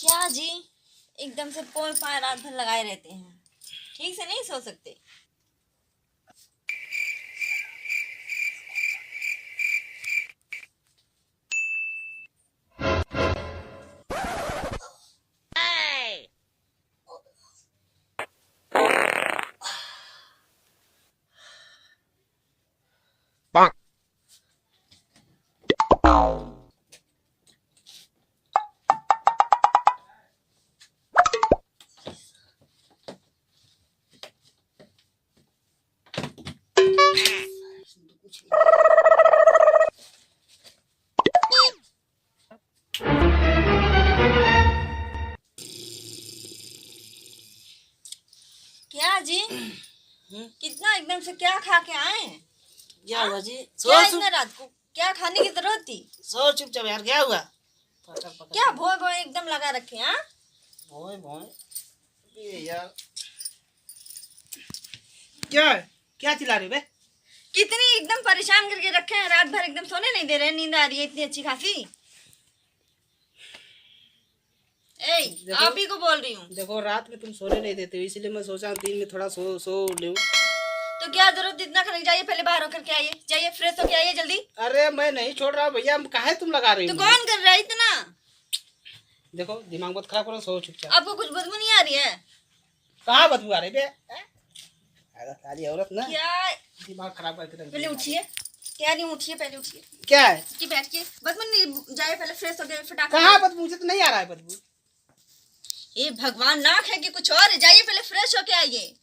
क्या जी, एकदम से पोल पाए रात भर लगाए रहते हैं, ठीक से नहीं सो सकते। क्या जी, कितना एकदम से क्या खा के आए हैं? क्या हुआ जी? क्या इतना रात को क्या खाने की जरूरत थी? सो चुपचाप यार, क्या हुआ? क्या भोय भोय एकदम लगा रखे हैं? भोय भोय ये यार क्या है? क्या चिल्ला रही हो बे? कितनी एकदम परेशान करके रखे हैं, रात भर एकदम सोने नहीं दे रहे, नींद आ रही है इतनी अच्छी खासी। आप ही को बोल रही हूँ। देखो रात में तुम सोने नहीं देते हो, इसलिए मैं सोचा दिन में थोड़ा सो लूं। तो क्या जरूरत इतना करने? जाइए पहले बाहर होकर के आइए, जाइए फ्रेश होके आइए जल्दी। अरे मैं नहीं छोड़ रहा भैया, काहे तुम लगा रही हो? तो कौन कर रहा है इतना? देखो दिमाग मत खराब करो, सो चुपचाप। आपको कुछ बदबू नहीं आ रही है? कहाँ बदबू आ रही बे? सारी औरत ना क्या दिमाग खराब करके रख पहले उठिए। क्या नहीं, उठिए पहले उठिए। क्या है? कि बैठिए, बदबू नहीं, जाइए पहले फ्रेश होके फटाफट। कहाँ बदबू? मुझे तो नहीं आ रहा है बदबू। ये भगवान, नाक है कि कुछ और है? जाइए पहले फ्रेश होके आइए।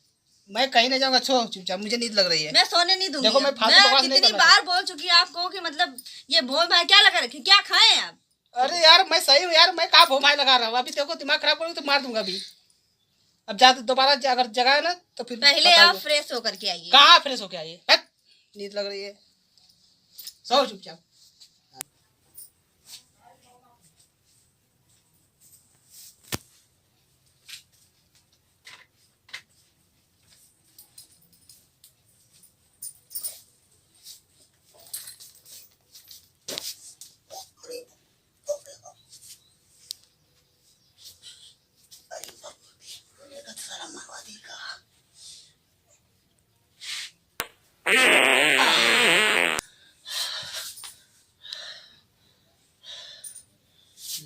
मैं कहीं नहीं जाऊंगा, सो चुपचाप, मुझे नींद लग रही है। मैं सोने नहीं दूंगी। देखो मैं फालतू बकवास नहीं कितनी करना बार बोल चुकी है आपको कि मतलब ये भोज भाई क्या लगा रखे, क्या खाए आप? अरे यार मैं सही हूँ यार, मैं कहाँ भोमाई लगा रहा हूँ? अभी देखो दिमाग खराब करोगे तो मार दूंगा अभी। अब जा दोबारा अगर जगह है ना तो फिर पहले आप फ्रेश होकर के आइए। कहाँ फ्रेश होके आइए? नींद लग रही है, सो चुपचाप।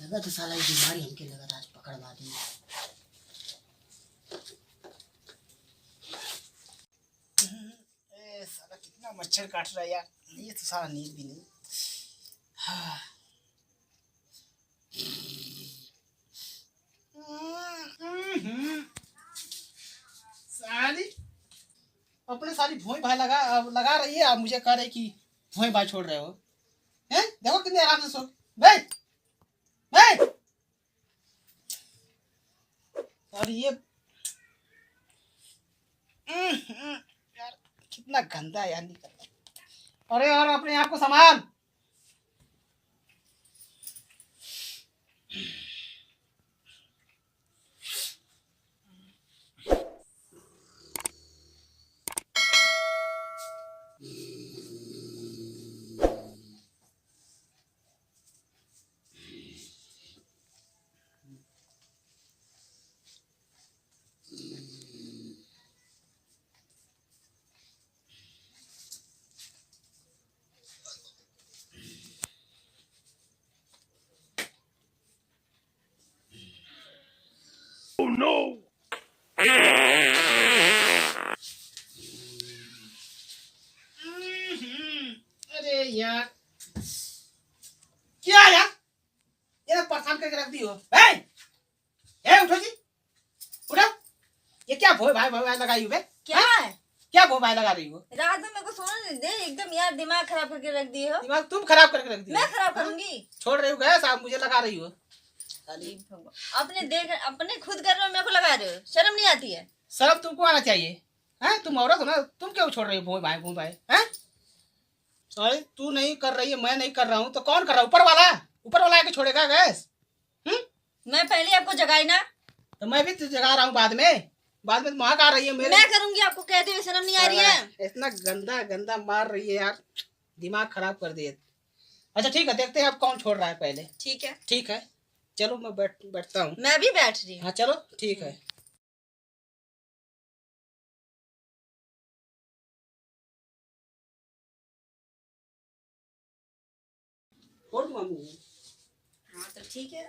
लगा तो साला बीमारी हमके लगा, आज पकड़वा दी। साला कितना मच्छर काट रहा है यार, ये तो साला नींद भी नहीं। साली अपने सारी भोई भाई लगा रही है, आप मुझे कह रहे कि भोई भाई छोड़ रहे हो हैं? देखो कितने आराम से सो भाई भाई। और ये यार कितना गंदा है यार, निकल। अरे यार अपने आप को संभाल। Oh no! अरे यार क्या यार, ये परेशान करके रख दी हो। उठो जी, उठो। ये क्या भोय भाई भोय लगाई हो बे? क्या है? क्या भोय भाई लगा रही हो? रात में मेरे को सोने नहीं दे, एकदम यार दिमाग खराब करके रख दिए हो। दिमाग तुम खराब करके रख दी। मैं खराब करूंगी? छोड़ रही हो गैस, आप मुझे लगा रही हो। अपने खुद कर रहे हो, मेरे को लगा रहे हो, शर्म नहीं आती है? शर्म तुमको आना चाहिए। हैं तुम औरत हो ना, तुम क्यों छोड़ रही हो भोय भाई? हैं सॉरी, तू नहीं कर रही है, मैं नहीं कर रहा हूँ तो कौन कर रहा है? ऊपर वाला आके छोड़ेगा गैस? मैं पहले आपको जगाई ना? तो मैं भी तो जगा रहा हूँ बाद में महक आ रही है मेरे। मैं करूंगी आपको कहते हुए, शर्म नहीं आ रही है? इतना गंदा मार रही है यार, दिमाग खराब कर दिए। अच्छा ठीक है, देखते हैं अब कौन छोड़ रहा है पहले। ठीक है ठीक है, चलो मैं बैठता हूँ। मैं भी बैठ रही हूँ। हाँ चलो ठीक है। और मामू हाँ तो ठीक है।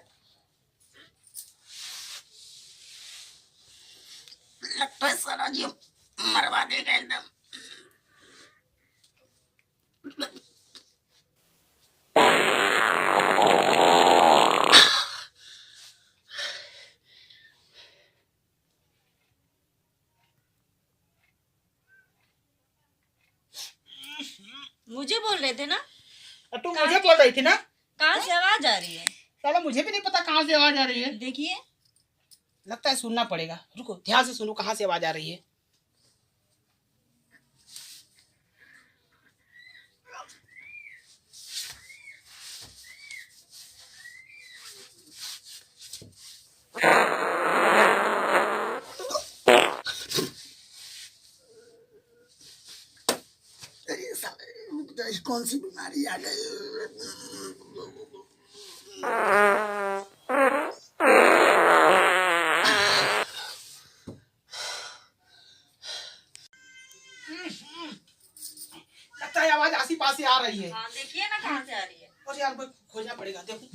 लगता है सारा जी मरवा देगा एकदम। मुझे बोल रहे थे ना? तुम मुझे बोल रही थी ना? कहाँ से आवाज आ रही है? साला मुझे भी नहीं पता कहाँ से आवाज आ रही है। देखिए, लगता है सुनना पड़ेगा। रुको ध्यान से सुनो कहाँ से आवाज आ रही है। कौन सी बीमारी आ गई? लगता है आवाज आसी पास से आ रही है। हाँ देखिए ना कहाँ से आ रही है। और यार खोजना पड़ेगा। देखो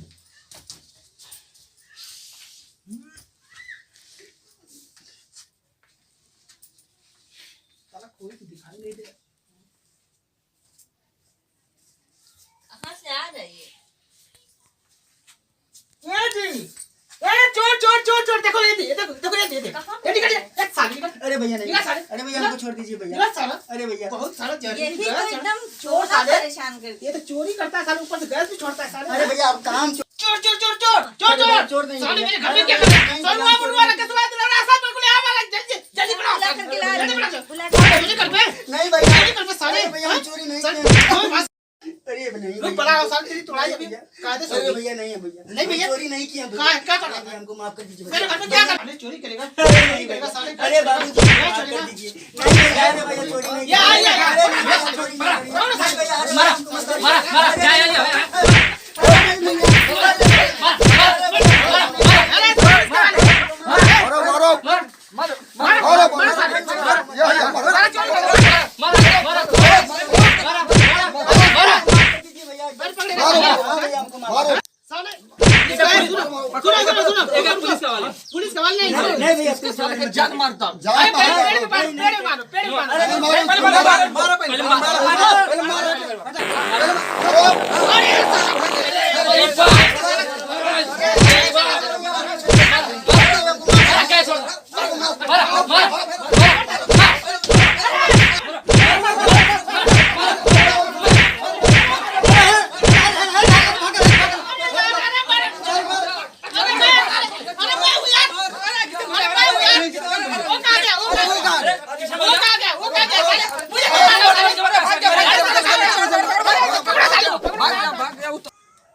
साला कोई तो दिखाई नहीं दे रहा। कहाँ से आ रही है? चोर चोर चोर चोर देखो ये देखो देखो ये निकल एक साली निकल। अरे भैया नहीं, निकल साले। अरे भैया हमको छोड़ दीजिए भैया। निकल साला। अरे भैया बहुत सारा ये जर्नी भी तो एकदम चोर चोर साले। परेशान कर ये तो चोरी करता है साले, ऊपर से गैस भी छोड़ता है साले। अरे भैया आप काम चोर चोर चोर चोर चोर अरे भैया, चोर चोर नहीं साले भैया। मेरे घर में अरे क्या भैया, कर रहा है? नहीं सोनवा भैया, बुनवा रखा सब आदमी लड़ा सब बिल्कुल आ वाला जल्दी जल्दी बनाओ। बुला कर के ला जल्दी रही बनाओ। हूँ। बुला कर जल्दी कर बे। नहीं भैया। जल्दी कर बे साले। अरे भैया हम चोरी नहीं साले, किए। कोई बात अरे नहीं रुक बड़ा साले तेरी तोड़ाई अभी कायदे से अरे होगी। भैया नहीं है भैया। नहीं भैया। चोरी नहीं किया क्या कर रहा था? हमको माफ कर दीजिए मेरे घर भैया। में क्या कर? अरे चोरी करेगा? अरे चोरी करेगा साले। अरे बाबूजी माफ कर दीजिए। नहीं भैया, अरे भैया चोरी नहीं ये आ, ये आ, अरे भैया चोरी नहीं मारा, करी। मारा, नहीं भैया, अरे मारा, हमको मत करिए। मारा, मारा, जा, जा, जा, अरे नहीं भैया। दीजिए भैया। हाँ भैया हमको माफ कर साले सुनो पुलिस का वाले नहीं नहीं भैया इसको साले मत जान मारता हूं। जान मारो। पेड़ मारो पेड़ मारो। अरे मारो पहले मारो।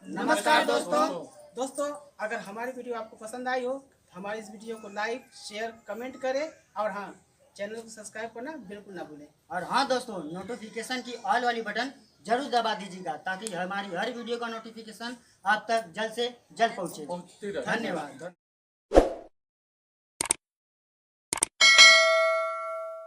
नमस्कार दोस्तों अगर हमारी वीडियो आपको पसंद आई हो हमारी इस वीडियो को लाइक शेयर कमेंट करें और हाँ चैनल को सब्सक्राइब करना बिल्कुल ना भूलें। और हाँ दोस्तों नोटिफिकेशन की ऑल वाली बटन जरूर दबा दीजिएगा ताकि हमारी हर वीडियो का नोटिफिकेशन आप तक जल्द से जल्द पहुँचे। धन्यवाद।